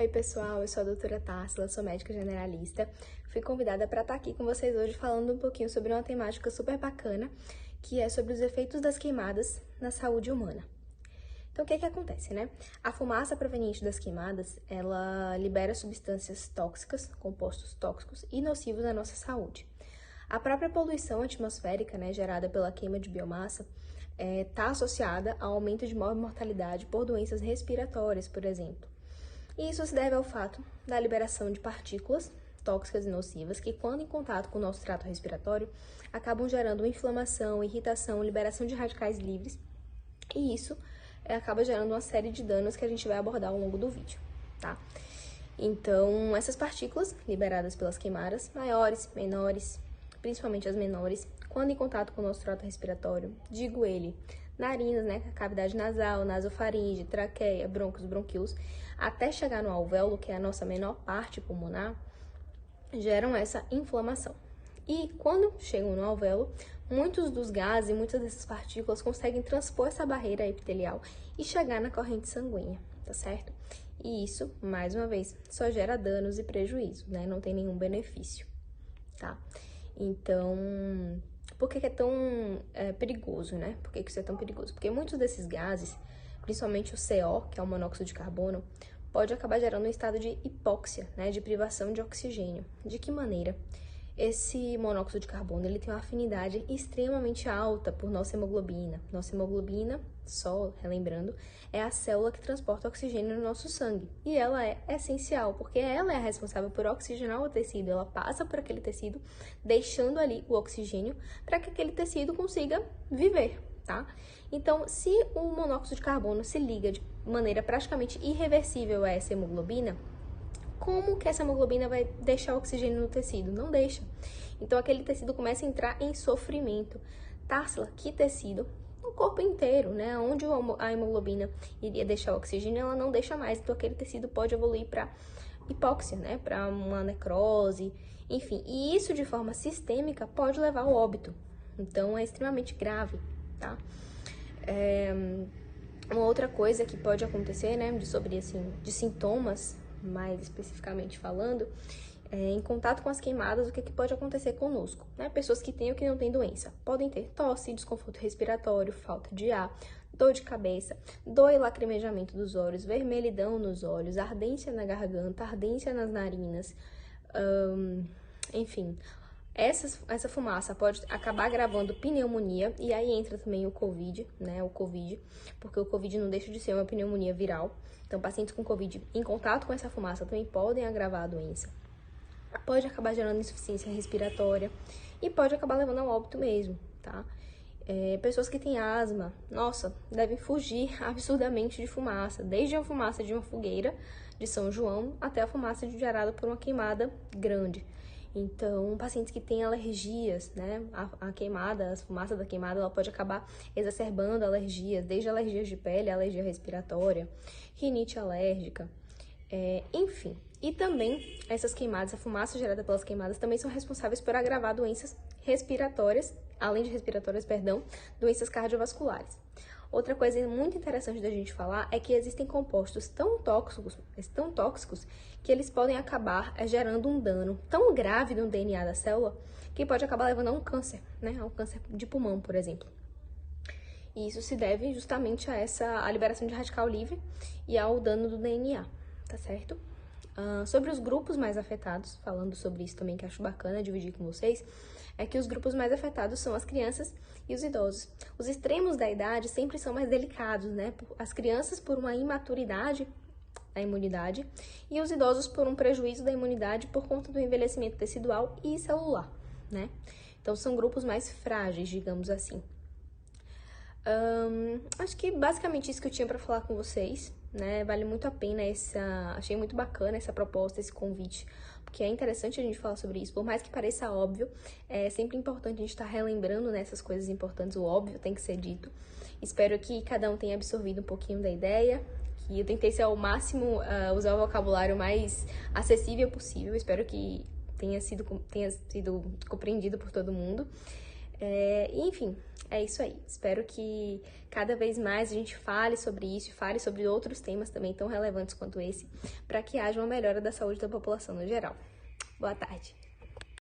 Oi pessoal, eu sou a doutora Társila, sou médica generalista. Fui convidada para estar aqui com vocês hoje falando um pouquinho sobre uma temática super bacana, que é sobre os efeitos das queimadas na saúde humana. Então, o que acontece, né? A fumaça proveniente das queimadas, ela libera substâncias tóxicas, compostos tóxicos e nocivos à nossa saúde. A própria poluição atmosférica, né, gerada pela queima de biomassa, está associada ao aumento de mortalidade por doenças respiratórias, por exemplo. E isso se deve ao fato da liberação de partículas tóxicas e nocivas que, quando em contato com o nosso trato respiratório, acabam gerando inflamação, irritação, liberação de radicais livres, e isso acaba gerando uma série de danos que a gente vai abordar ao longo do vídeo, tá? Então, essas partículas liberadas pelas queimadas, maiores, menores, principalmente as menores, quando em contato com o nosso trato respiratório, digo ele, narinas, né, cavidade nasal, nasofaringe, traqueia, brônquios, bronquíolos, até chegar no alvéolo, que é a nossa menor parte pulmonar, geram essa inflamação. E quando chegam no alvéolo, muitos dos gases e muitas dessas partículas conseguem transpor essa barreira epitelial e chegar na corrente sanguínea, tá certo? E isso, mais uma vez, só gera danos e prejuízos, né? Não tem nenhum benefício, tá? Então, por que é tão perigoso, né? Por que isso é tão perigoso? Porque muitos desses gases, principalmente o CO, que é o monóxido de carbono, pode acabar gerando um estado de hipóxia, né? De privação de oxigênio. De que maneira? Esse monóxido de carbono, ele tem uma afinidade extremamente alta por nossa hemoglobina. Nossa hemoglobina, só relembrando, é a célula que transporta oxigênio no nosso sangue. E ela é essencial, porque ela é a responsável por oxigenar o tecido. Ela passa por aquele tecido, deixando ali o oxigênio para que aquele tecido consiga viver, tá? Então, se o monóxido de carbono se liga de maneira praticamente irreversível a essa hemoglobina, como que essa hemoglobina vai deixar oxigênio no tecido? Não deixa. Então, aquele tecido começa a entrar em sofrimento. Társila, que tecido? O corpo inteiro, né? Onde a hemoglobina iria deixar oxigênio, ela não deixa mais. Então, aquele tecido pode evoluir para hipóxia, né? Para uma necrose, enfim. E isso, de forma sistêmica, pode levar ao óbito. Então, é extremamente grave, tá? Uma outra coisa que pode acontecer, né? De sintomas, mais especificamente falando, em contato com as queimadas, o que pode acontecer conosco, né? Pessoas que têm ou que não têm doença podem ter tosse, desconforto respiratório, falta de ar, dor de cabeça, dor e lacrimejamento dos olhos, vermelhidão nos olhos, ardência na garganta, ardência nas narinas, enfim. Essa fumaça pode acabar agravando pneumonia, e aí entra também o Covid, né? O Covid, porque o Covid não deixa de ser uma pneumonia viral. Então, pacientes com Covid em contato com essa fumaça também podem agravar a doença. Pode acabar gerando insuficiência respiratória e pode acabar levando ao óbito mesmo, tá? Pessoas que têm asma, nossa, devem fugir absurdamente de fumaça, desde a fumaça de uma fogueira de São João até a fumaça gerada por uma queimada grande. Então, pacientes que têm alergias, né, a fumaça da queimada, ela pode acabar exacerbando alergias, desde alergias de pele, alergia respiratória, rinite alérgica, enfim. E também, essas queimadas, a fumaça gerada pelas queimadas também são responsáveis por agravar doenças respiratórias, doenças cardiovasculares. Outra coisa muito interessante da gente falar é que existem compostos tão tóxicos, que eles podem acabar gerando um dano tão grave no DNA da célula que pode acabar levando a um câncer, né? A um câncer de pulmão, por exemplo. E isso se deve justamente a liberação de radical livre e ao dano do DNA, tá certo? Sobre os grupos mais afetados, falando sobre isso também, que acho bacana dividir com vocês, é que os grupos mais afetados são as crianças e os idosos. Os extremos da idade sempre são mais delicados, né? As crianças por uma imaturidade da imunidade e os idosos por um prejuízo da imunidade por conta do envelhecimento tecidual e celular, né? Então, são grupos mais frágeis, digamos assim. Acho que basicamente isso que eu tinha para falar com vocês, né? Vale muito a pena achei muito bacana essa proposta, esse convite, porque é interessante a gente falar sobre isso, por mais que pareça óbvio, é sempre importante a gente estar relembrando nessas coisas importantes, o óbvio tem que ser dito. Espero que cada um tenha absorvido um pouquinho da ideia, que eu tentei ser ao máximo, usar o vocabulário mais acessível possível, espero que tenha sido compreendido por todo mundo. Enfim, é isso aí. Espero que cada vez mais a gente fale sobre isso, fale sobre outros temas também tão relevantes quanto esse, para que haja uma melhora da saúde da população no geral. Boa tarde.